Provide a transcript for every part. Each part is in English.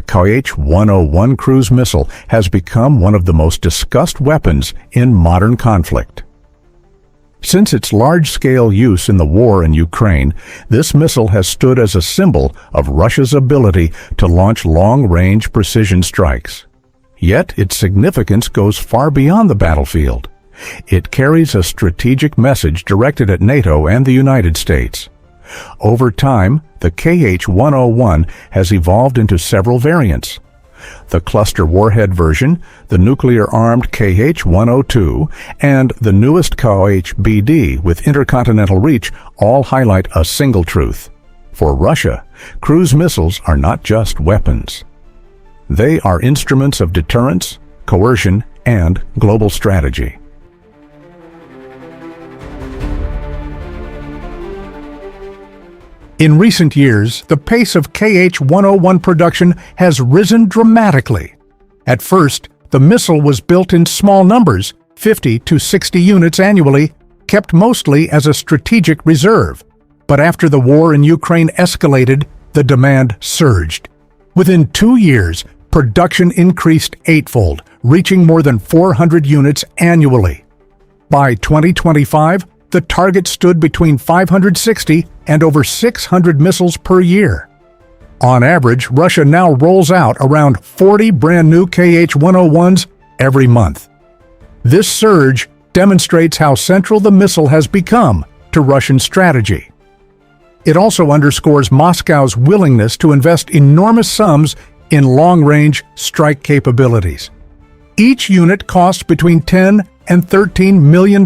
Kh-101 cruise missile has become one of the most discussed weapons in modern conflict. Since its large-scale use in the war in Ukraine, this missile has stood as a symbol of Russia's ability to launch long-range precision strikes. Yet its significance goes far beyond the battlefield. It carries a strategic message directed at NATO and the United States. Over time, the Kh-101 has evolved into several variants. The cluster warhead version, the nuclear-armed Kh-102, and the newest Kh-BD with intercontinental reach all highlight a single truth. For Russia, cruise missiles are not just weapons. They are instruments of deterrence, coercion, and global strategy. In recent years, the pace of Kh-101 production has risen dramatically. At first, the missile was built in small numbers, 50 to 60 units annually, kept mostly as a strategic reserve. But after the war in Ukraine escalated, the demand surged. Within 2 years, production increased eightfold, reaching more than 400 units annually. By 2025, the target stood between 560 and over 600 missiles per year. On average, Russia now rolls out around 40 brand new Kh-101s every month. This surge demonstrates how central the missile has become to Russian strategy. It also underscores Moscow's willingness to invest enormous sums in long-range strike capabilities. Each unit costs between $10 and $13 million.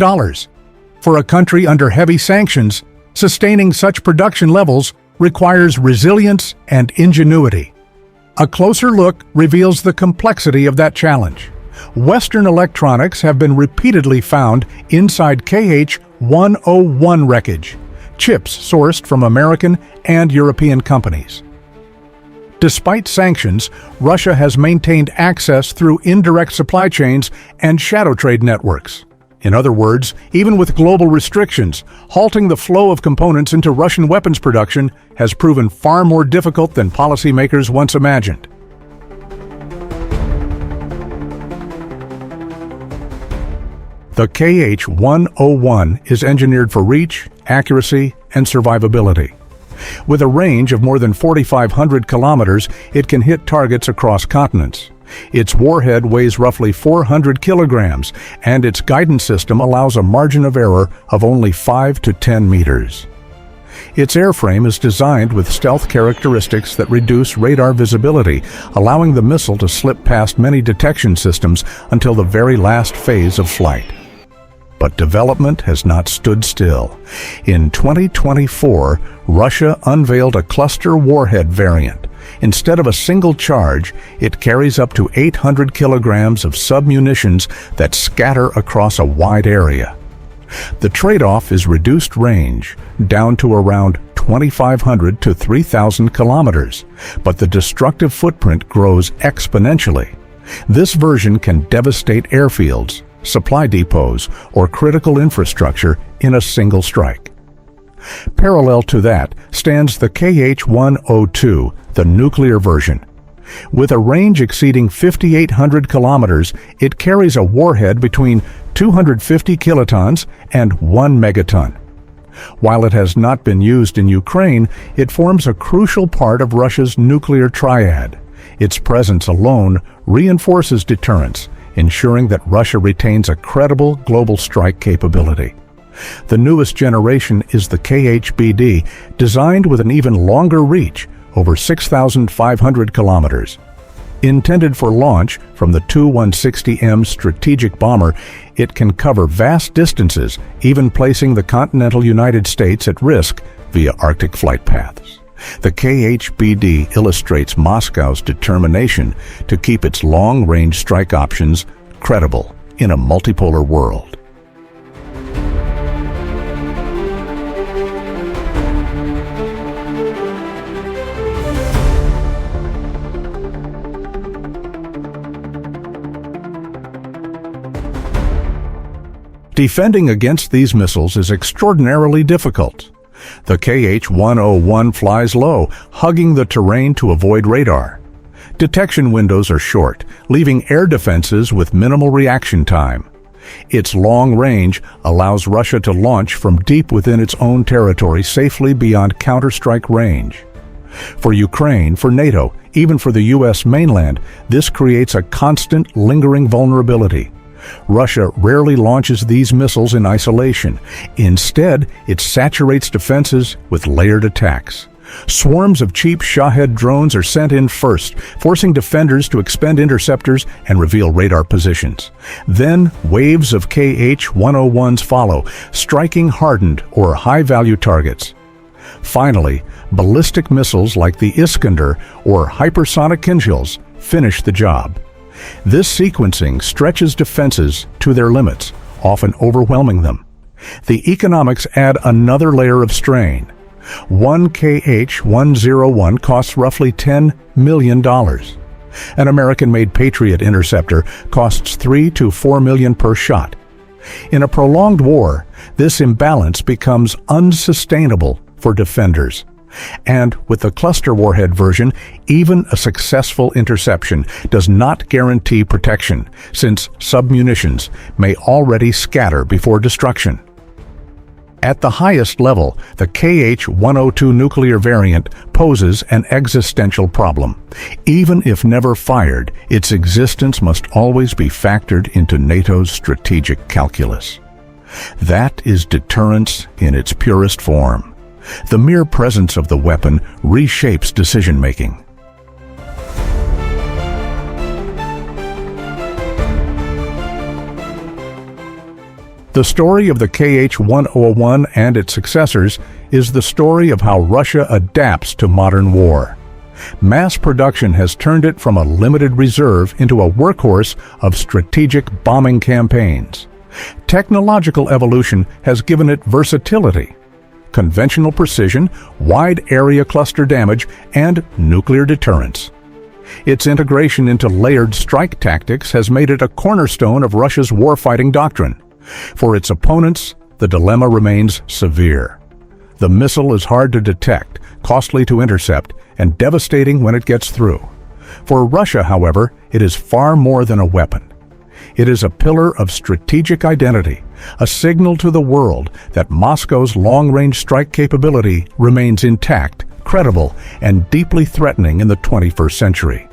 For a country under heavy sanctions, sustaining such production levels requires resilience and ingenuity. A closer look reveals the complexity of that challenge. Western electronics have been repeatedly found inside Kh-101 wreckage, chips sourced from American and European companies. Despite sanctions, Russia has maintained access through indirect supply chains and shadow trade networks. In other words, even with global restrictions, halting the flow of components into Russian weapons production has proven far more difficult than policymakers once imagined. The Kh-101 is engineered for reach, accuracy, and survivability. With a range of more than 4,500 kilometers, it can hit targets across continents. Its warhead weighs roughly 400 kilograms, and its guidance system allows a margin of error of only 5 to 10 meters. Its airframe is designed with stealth characteristics that reduce radar visibility, allowing the missile to slip past many detection systems until the very last phase of flight. But development has not stood still. In 2024, Russia unveiled a cluster warhead variant. Instead of a single charge, it carries up to 800 kilograms of submunitions that scatter across a wide area. The trade-off is reduced range, down to around 2,500 to 3,000 kilometers, but the destructive footprint grows exponentially. This version can devastate airfields, supply depots, or critical infrastructure in a single strike. Parallel to that stands the Kh-102, the nuclear version. With a range exceeding 5,800 kilometers, it carries a warhead between 250 kilotons and 1 megaton. While it has not been used in Ukraine, it forms a crucial part of Russia's nuclear triad. Its presence alone reinforces deterrence, ensuring that Russia retains a credible global strike capability. The newest generation is the Kh-BD, designed with an even longer reach, over 6,500 kilometers. Intended for launch from the Tu-160M strategic bomber, it can cover vast distances, even placing the continental United States at risk via Arctic flight paths. The Kh-BD illustrates Moscow's determination to keep its long-range strike options credible in a multipolar world. Defending against these missiles is extraordinarily difficult. The Kh-101 flies low, hugging the terrain to avoid radar. Detection windows are short, leaving air defenses with minimal reaction time. Its long range allows Russia to launch from deep within its own territory safely beyond counterstrike range. For Ukraine, for NATO, even for the U.S. mainland, this creates a constant, lingering vulnerability. Russia rarely launches these missiles in isolation. Instead, it saturates defenses with layered attacks. Swarms of cheap Shahed drones are sent in first, forcing defenders to expend interceptors and reveal radar positions. Then, waves of Kh-101s follow, striking hardened or high-value targets. Finally, ballistic missiles like the Iskander or hypersonic Kinzhals finish the job. This sequencing stretches defenses to their limits, often overwhelming them. The economics add another layer of strain. One Kh-101 costs roughly $10 million. An American-made Patriot interceptor costs $3 to $4 million per shot. In a prolonged war, this imbalance becomes unsustainable for defenders. And with the cluster warhead version, even a successful interception does not guarantee protection, since submunitions may already scatter before destruction. At the highest level, the Kh-102 nuclear variant poses an existential problem. Even if never fired, its existence must always be factored into NATO's strategic calculus. That is deterrence in its purest form. The mere presence of the weapon reshapes decision-making. The story of the Kh-101 and its successors is the story of how Russia adapts to modern war. Mass production has turned it from a limited reserve into a workhorse of strategic bombing campaigns. Technological evolution has given it versatility, conventional precision, wide area cluster damage, and nuclear deterrence. Its integration into layered strike tactics has made it a cornerstone of Russia's warfighting doctrine. For its opponents, the dilemma remains severe. The missile is hard to detect, costly to intercept, and devastating when it gets through. For Russia, however, it is far more than a weapon. It is a pillar of strategic identity, a signal to the world that Moscow's long-range strike capability remains intact, credible, and deeply threatening in the 21st century.